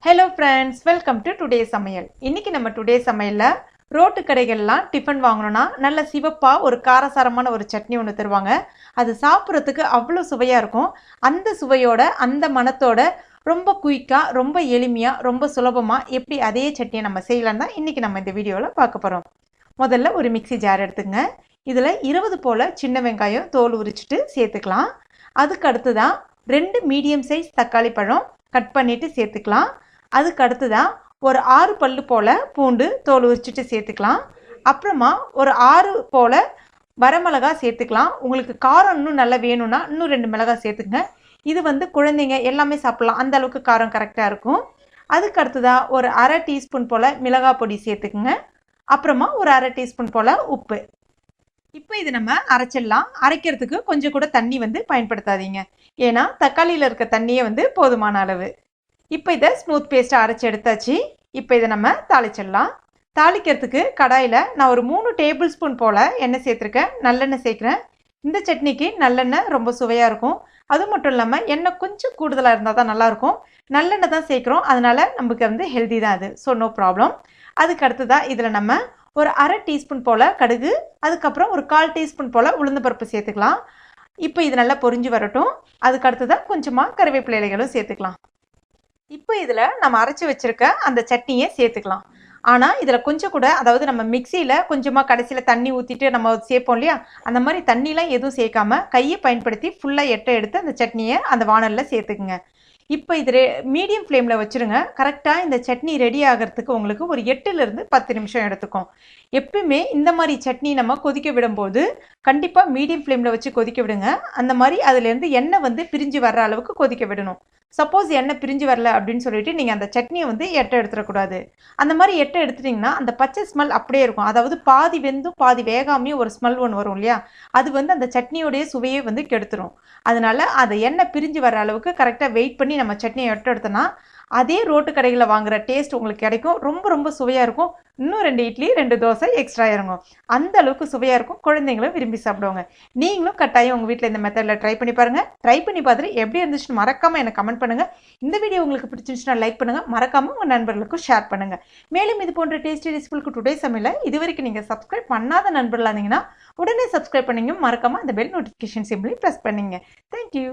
Hello friends, welcome to today's சமையல். இன்னைக்கு நம்ம டுடே சமையல்ல ரோட்டு கடைகள்லாம் டிஃபன் வாங்கணும்னா நல்ல சிவப்பா ஒரு காரசாரமான ஒரு சட்னி ஒன்று தருவாங்க. அது சாப்பிட்றதுக்கு அவ்வளோ சுவையா இருக்கும். அந்த சுவையோட அந்த மணத்தோட ரொம்ப குயிக்கா, ரொம்ப எளிமையா, ரொம்ப சுலபமா எப்படி அதே சட்னியை நம்ம செய்யலாம் தான் இன்னைக்கு நம்ம இந்த வீடியோவில் பார்க்க போறோம். முதல்ல ஒரு மிக்ஸி ஜார் எடுத்துங்க. இதில் 20 போல சின்ன வெங்காயம் தோல் உரிச்சிட்டு சேர்த்துக்கலாம். அதுக்கு அடுத்துதான் 2 மீடியம் சைஸ் தக்காளி பழம் கட் பண்ணிட்டு சேர்த்துக்கலாம். அதுக்கு அடுத்துதான் ஒரு 6 பல்லு போல் பூண்டு தோல் உரிச்சிட்டு சேர்த்துக்கலாம். அப்புறமா ஒரு 6 போல் வரமிளகா சேர்த்துக்கலாம். உங்களுக்கு காரம் இன்னும் நல்லா வேணும்னா இன்னும் 2 மிளகாய் சேர்த்துங்க. இது வந்து குழந்தைங்க எல்லாமே சாப்பிட்லாம், அந்த அளவுக்கு காரம் கரெக்டாக இருக்கும். அதுக்கு அடுத்துதான் ஒரு 1/2 டீஸ்பூன் போல் மிளகாய் பொடி சேர்த்துக்குங்க. அப்புறமா ஒரு 1/2 டீஸ்பூன் போல் உப்பு. இப்போ இது நம்ம அரைச்சிடலாம். அரைக்கிறதுக்கு கொஞ்சம் கூட தண்ணி வந்து பயன்படுத்தாதீங்க, ஏன்னா தக்காளியில் இருக்க தண்ணியே வந்து போதுமான அளவு. இப்போ இதை ஸ்மூத் பேஸ்ட்டாக அரைச்சி எடுத்தாச்சு. இப்போ இதை நம்ம தாளிச்சிடலாம். தாளிக்கிறதுக்கு கடாயில் நான் ஒரு 3 டேபிள் ஸ்பூன் போல் எண்ணெய் சேர்த்துருக்கேன். நல்லெண்ணெய் சேர்க்குறேன். இந்த சட்னிக்கு நல்லெண்ணெய் ரொம்ப சுவையாக இருக்கும். அது மட்டும் இல்லாமல் எண்ணெய் கொஞ்சம் கூடுதலாக இருந்தால் தான் நல்லாயிருக்கும். நல்லெண்ணெய் தான் சேர்க்குறோம், அதனால் நமக்கு வந்து ஹெல்தி தான் அது, ஸோ நோ ப்ராப்ளம். அதுக்கு அடுத்ததான் இதில் நம்ம ஒரு 1/2 டீஸ்பூன் போல் கடுகு, அதுக்கப்புறம் ஒரு 1/4 டீஸ்பூன் போல் உளுந்தம்பருப்பு சேர்த்துக்கலாம். இப்போ இது நல்லா பொரிஞ்சு வரட்டும். அதுக்கு அடுத்ததான் கொஞ்சமாக கறிவேப்பிலை இலைகளும் சேர்த்துக்கலாம். இப்போ இதில் நம்ம அரைச்சி வச்சுருக்க அந்த சட்னியை சேர்த்துக்கலாம். ஆனால் இதில் கொஞ்சம் கூட, அதாவது நம்ம மிக்சியில் கொஞ்சமாக கடைசியில் தண்ணி ஊற்றிட்டு நம்ம சேர்ப்போம் இல்லையா, அந்த மாதிரி தண்ணிலாம் எதுவும் சேர்க்காம கையை பயன்படுத்தி ஃபுல்லாக எடுத்து அந்த சட்னியை அந்த வானலில் சேர்த்துக்குங்க. இப்போ இது மீடியம் ஃப்ளேமில் வச்சுருங்க. கரெக்டாக இந்த சட்னி ரெடி ஆகிறதுக்கு உங்களுக்கு ஒரு 8லேருந்து 10 நிமிஷம் எடுத்துக்கும். எப்பவுமே இந்த மாதிரி சட்னி நம்ம கொதிக்க விடும்போது கண்டிப்பாக மீடியம் ஃப்ளேமில் வச்சு கொதிக்க விடுங்க. அந்த மாதிரி அதுலேருந்து எண்ணெய் வந்து பிரிஞ்சு வர்ற அளவுக்கு கொதிக்க விடணும். சப்போஸ் எண்ணெய் பிரிஞ்சு வரல அப்படின்னு சொல்லிட்டு நீங்கள் அந்த சட்னியை வந்து எடுத்துடக்கூடாது. அந்த மாதிரி எடுத்துட்டிங்கன்னா அந்த பச்சை ஸ்மெல் அப்படியே இருக்கும். அதாவது பாதி வெந்தும் பாதி வேகாமையும் ஒரு ஸ்மெல் ஒன்று வரும் இல்லையா, அது வந்து அந்த சட்னியோடைய சுவையே வந்து கெடுத்துரும். அதனால அதை எண்ணெய் பிரிஞ்சு வர அளவுக்கு கரெக்டாக வெயிட் பண்ணி நம்ம சட்னியை எடுத்தோன்னா அதே ரோட்டு கடைகளில் வாங்குற டேஸ்ட் உங்களுக்கு கிடைக்கும். ரொம்ப ரொம்ப சுவையாக இருக்கும். இன்னும் 2 இட்லி 2 தோசை எக்ஸ்ட்ரா இறங்கும். அந்த அளவுக்கு சுவையாக இருக்கும். குழந்தைங்களும் விரும்பி சாப்பிடுவாங்க. நீங்களும் கட்டாயம் உங்கள் வீட்டில் இந்த மெத்தடில் ட்ரை பண்ணி பாருங்கள். ட்ரை பண்ணி பார்த்துட்டு எப்படி இருந்துச்சுன்னு மறக்காமல் எனக்கு கமெண்ட் பண்ணுங்கள். இந்த வீடியோ உங்களுக்கு பிடிச்சிருந்துச்சுன்னா லைக் பண்ணுங்கள். மறக்காமல் உங்கள் நண்பர்களுக்கும் ஷேர் பண்ணுங்கள். மேலும் இது போன்ற டேஸ்டி ரெசிபிகளுக்கு டுடே சமையல இது வரைக்கும் நீங்கள் சப்ஸ்கிரைப் பண்ணாத நண்பர்களாக இருந்தீங்கன்னா உடனே சப்ஸ்கிரைப் பண்ணிங்க. மறக்காமல் அந்த பெல் நோட்டிஃபிகேஷன் சிம்பிளி ப்ரெஸ் பண்ணிங்க. தேங்க்யூ.